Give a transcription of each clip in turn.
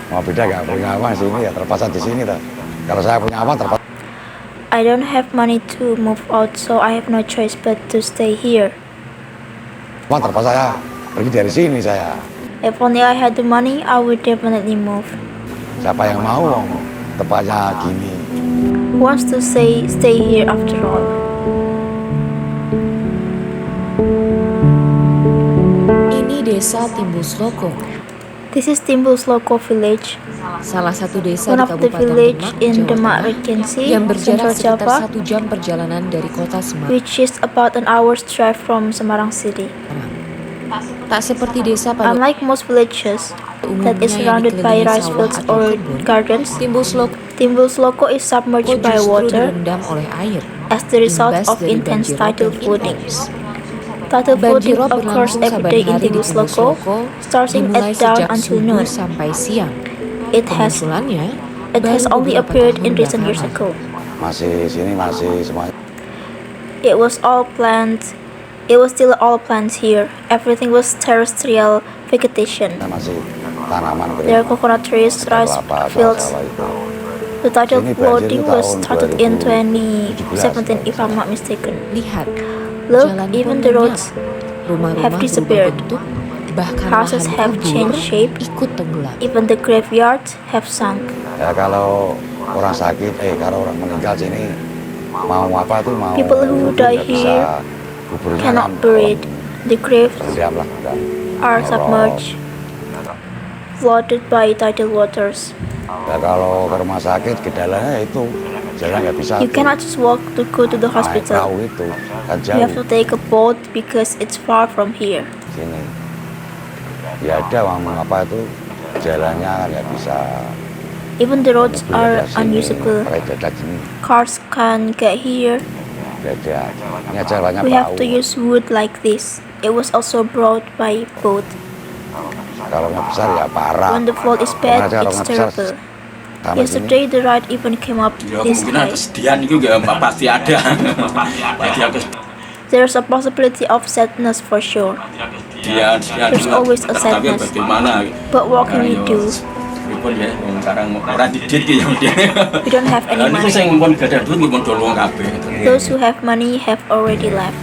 Mau beda nggak punya uang sini ya terpaksa di sini tuh. Kalau saya punya uang terpaksa. I don't have money to move out, so I have no choice but to stay here. Uang terpaksa saya pergi dari sini saya. If only I had the money, I would definitely move. Siapa yang mau tempatnya gini? Who wants to stay here after all? Ini desa Timbusloko, This is Timbusloko village, salah satu desa one di of the Kabupaten village Demak, in Jawa Demak Tengah, Regency, yang berjarak Central sekitar Java, 1 jam perjalanan dari kota Semarang. which is about an hour's drive from Semarang City. Tak seperti desa pada Unlike most villages that is surrounded by rice fields or gardens, Timbusloko is submerged by justru water direndam oleh air as the result imbas of dari intense banjirop tidal yang flooding. intens. Tidal flooding Banjirop occurs berlangsung every saban day in hari di Timbusloko, Timbusloko, starting dimulai at dawn sejak until subuh noon. sampai siang. It has Kemunculannya only baru beberapa appeared tahun in recent years belakangan. ago. Masih semuanya. It was still all plants here. Everything was terrestrial vegetation. Masih tanaman There are coconut trees, rice fields. The tidal Sini flooding banjirnya was tahun started in 2017, 2017 if I'm not mistaken. Lihat, Look, jalan even pun the lenyap. roads Rumah-rumah have berubah disappeared. bentuk, bahkan Houses lahan have kubur changed shape. ikut tenggelam. Even the graveyards have sunk. Ya kalau orang sakit, kalau orang meninggal sini mau apa tuh mau People who kubur, die nggak bisa, here kuburnya cannot kan buried. The graves terendam lah, udah. are Kalau- submerged, flooded by tidal waters. Ya kalau ke rumah sakit gejalanya itu jalan nggak bisa. You cannot just walk to go to the Naik perahu hospital. itu kan You have to jauh take a boat because it's far from here. sini. Ya ada uang apa itu jalannya nggak bisa. Even the roads Mobil are ada sini, unusable. pakai dadak sini Cars can get here. beda. Ini jalannya We have perahu. to use wood like this. It was also brought by boat. Kalau nggak besar ya parah. When the flood is Kemana bad, aja kalau it's nggak besar, terrible. sama sini. Yesterday the ride even came up Ya this kemungkinan high. kesedihan itu gak pasti ada. Jadi aku There's a possibility of sadness for sure. dia There's always a tapi sadness. bagaimana? But what can we do? Meskipun ya sekarang orang didit ya dia. We don't have any Ini saya money. ngomong gak ada duit ngomong dulu kabeh. Those who have money have already left.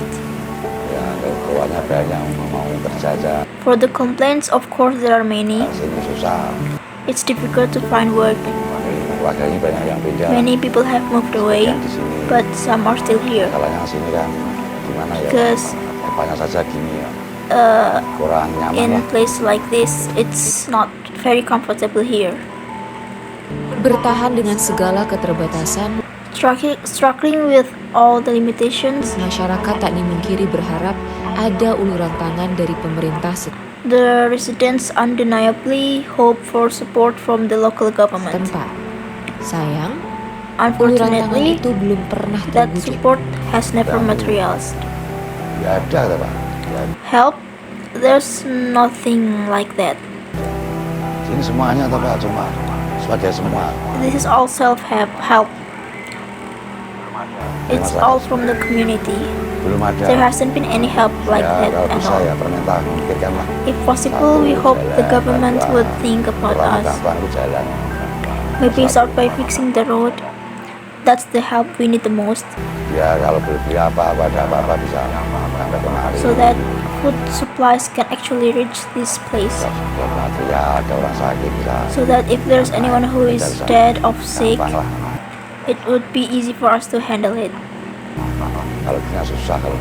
Ya keluarnya banyak mau kerja aja. For the complaints, of course, there are many. Sini susah. It's difficult to find work. Keluarganya banyak yang pindah. Many people have moved away, Yang di sini. but some are still here. Salahnya sini kan gimana ya? Because Banyak saja gini ya. Kurang nyaman in lah. a place like this, it's not very comfortable here. Bertahan dengan segala keterbatasan, Struggling with all the limitations, masyarakat tak dimungkiri berharap ada uluran tangan dari pemerintah the residents undeniably hope for support from the local government. setempat. Sayang, uluran tangan Unfortunately, itu belum pernah that terwujud. support has never materialized. Ya ada kata Pak. Ya, Help? There's nothing like that. sini semuanya kata Pak cuma sebagai semua. This is all self-help. It's all from the community. Belum ada. There hasn't been any help like Ya that kalau at bisa all. ya permintaan pikirkan lah. If possible, we hope the government would think about us. Bantu jalan. Maybe start by fixing the road. That's the help we need the most, Ya kalau beli apa-apa ada apa-apa bisa sampai kemari. so that food supplies can actually reach this place. Ya berarti ya ada orang sakit bisa. So that if there's anyone who is dead or sick, Gampang lah. it would be easy for us to handle it. Kalau gini susah kalau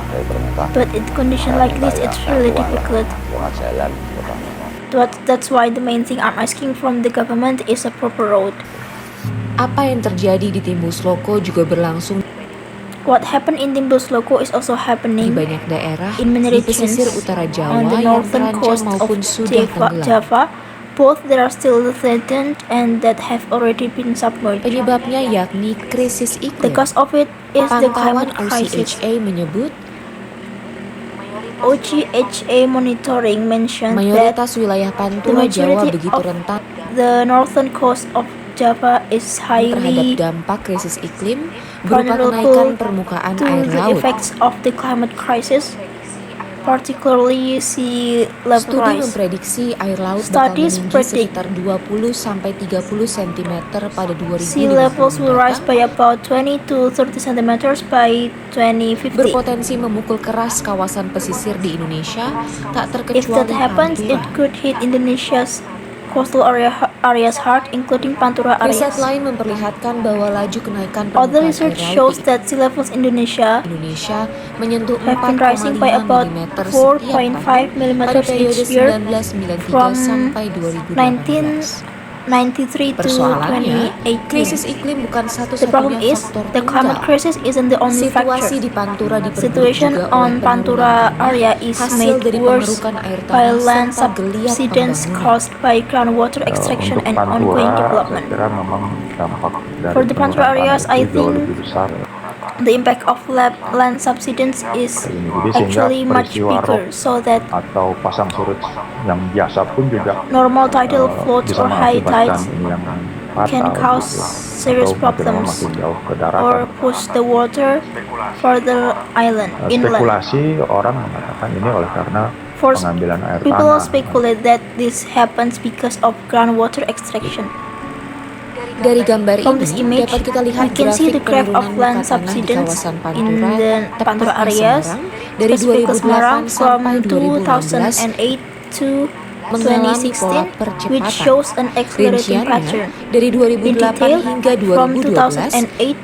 dari permintaan. But in condition like this, it's really difficult. Jangan jalan. That's why the main thing I'm asking from the government is a proper road. Apa yang terjadi di Timbusloko juga berlangsung What happened in Timbusloko is also di happening banyak daerah in many di regions pesisir utara Jawa on the yang northern terancam coast of maupun sudah tenggelam. Java. Both that are still threatened and that have already been submerged. Penyebabnya yakni krisis The iklim. cause of it is the Pantauan climate crisis. OCHA menyebut OCHA monitoring mentioned that mayoritas wilayah the Pantura Jawa majority begitu of rentan the northern coast of Java is terhadap highly dampak krisis iklim berupa vulnerable kenaikan permukaan to air the laut. effects of the climate crisis, particularly sea level Studi rise. memprediksi air laut bakal Studies meninggi predict sekitar 20 sampai 30 cm pada Sea levels 2050 will rise mendatang, by about 20 to 30 centimeters by 2050. berpotensi memukul keras kawasan pesisir di Indonesia, tak If that terkecuali happens, it Pantura. could hit Indonesia's coastal areas hard, including Pantura Riset areas. lain memperlihatkan bahwa laju kenaikan Other permukaan air research laut shows di that sea levels Indonesia Indonesia menyentuh have been rising by 4,5 about mm setiap tahun 4.5 pada millimeters periode each year 1993 from sampai 2018. 1993 to Persoalannya, 2018. krisis iklim bukan The problem satu-satunya is faktor the climate tunggal. crisis isn't the only Situasi factor. di Pantura diperburuk Situation juga oleh on penurunan Pantura tanah, area is hasil made dari worse pengerukan air by tanah land serta geliat subsidence pembangunan. caused by groundwater extraction Untuk and Pantura, ongoing saya development. kira memang dampak dari For the Pantura penurunan areas, tanah I itu jauh think lebih besar. The impact of land subsidence is Jadi sehingga actually much peristiwa bigger, rob so that atau pasang surut yang biasa pun juga normal tidal floods bisa or high mengakibatkan tides ini yang can fatal cause gitu. serious Atau makin lama problems makin jauh ke daratan. or push the water further inland. Spekulasi orang mengatakan ini oleh karena For pengambilan air people tanah. speculate that this happens because of groundwater extraction. Dari gambar From this ini image, dapat kita lihat we can see the grafik graph of penurunan land muka tanah di subsidence kawasan in Pantura, the tepatnya Pantura areas, Semarang, dari specifically Semarang 2008 from sampai 2016 2008 to mengalami pola 2016, percepatan. which shows an accelerating Rinciannya, pattern. dari In 2008 detail, hingga from 2012, 2008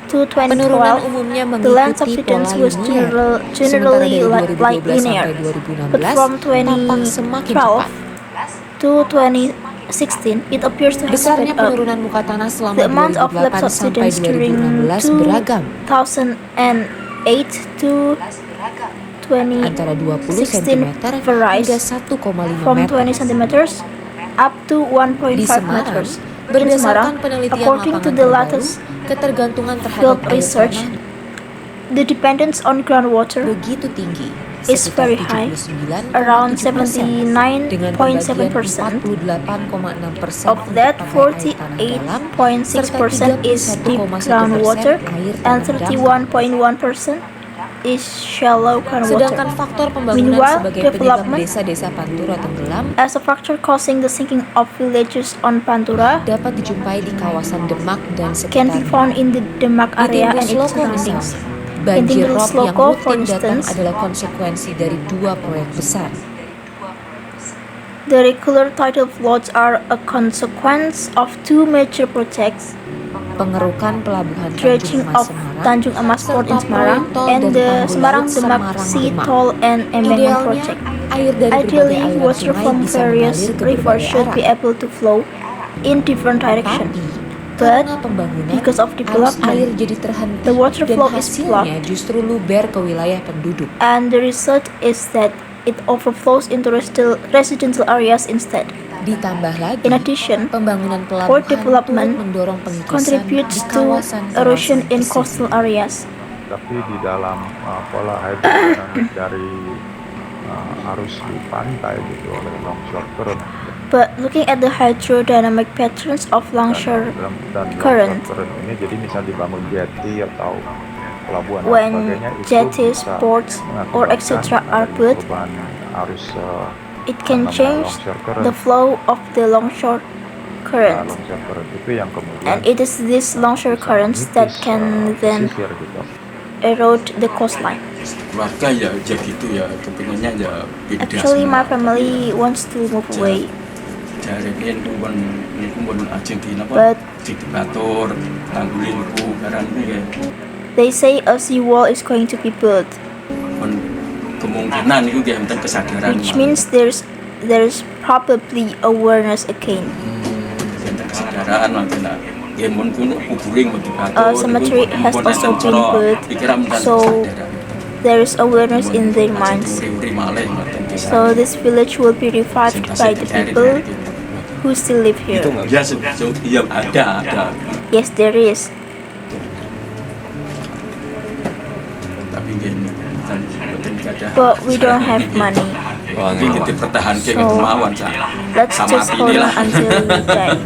to penurunan 2012, umumnya the land mengikuti subsidence pola was linier. generally Sementara dari 2012 linear. sampai But 2016 from tampak semakin 2012 cepat. to 2016, it appears to have Besarnya sped up. penurunan muka tanah selama The amount of land 2008 sampai subsidence during 2016 beragam, 2008 to antara 20 cm 2016 hingga varies 1,5 from meter. 20 centimeters up to 1.5 Di Semarang, meters. In berdasarkan Semarang, penelitian according to lapangan the terbaru, latest ketergantungan terhadap field air research, tanah the dependence on groundwater begitu tinggi, is sekitar very high, 79,7%, around dengan pembagian 79.7%. 48,6% Of that, untuk pakai air tanah dalam, serta 48.6% is deep 31,1% groundwater air and tanah dangkal. 31.1% is shallow Sedangkan groundwater. faktor pembangunan Meanwhile, sebagai penyebab development desa-desa Pantura tenggelam as a factor causing the sinking of villages on Pantura dapat dijumpai di kawasan Demak dan can be sekitarnya. found in the Demak Di area and Timbul its Sloko surroundings. misalnya, banjir Timbul rob yang Sloko, for rutin datang instance, adalah konsekuensi dari dua proyek besar. The regular tidal floods are a consequence of two major projects, Pengerukan pelabuhan dredging Tanjung Emas of Semarang, Tanjung Emas Port in serta Semarang, proyek tol and dan the tanggul Semarang laut Demak Semarang Sea Demak. Toll and Embankment Idealnya, Project. air dari berbagai Ideally, aliran water sungai from bisa various mengalir ke rivers berbagai should be arah. able to flow in different directions. Tapi, But karena pembangunan, because of arus development, air jadi terhenti the water dan flow is hasilnya justru luber ke wilayah penduduk. and the result is that it overflows into residential areas instead. Ditambah lagi, In addition, pembangunan port pelabuhan development turut mendorong pengiklisan contributes di to kawasan erosion in pesisir. coastal areas. Tapi di dalam pola hidrodinamik dari arus di pantai gitu oleh longshore current But looking at the hydrodynamic patterns of longshore dan current, longshore current ini, jadi misal dibangun jetty atau pelabuhan dan when sebagainya, itu jetties, bisa ports, or etc. are mengakibatkan built, perubahan arus it can namanya change longshore current. the flow of the longshore current. Longshore current itu yang kemudian And it is these longshore bisa currents that menipis, can then pesisir gitu. erode the coastline. Keluarga ya gitu ya, kepinginnya ya pindah Actually, my semua. family wants to move away, Jare ini kumpul ajeng di napa? but Di diatur, tanggulin ku karan iki ya. they say a seawall is going to be built, Kon kemungkinan itu dia enten kesadaran. which means there's probably awareness again. Enten kesadaran makanya dia mun kuno kuburing mau diatur. A cemetery has also been built, so there is awareness in their minds. So this village will be revived by the people who still live here. Ya, iya ada. Yes, there is. Tapi gini, kan betul ada. But we don't have money, Jadi kita pertahankan So, kemauan let's sama just hold on inilah. until we die.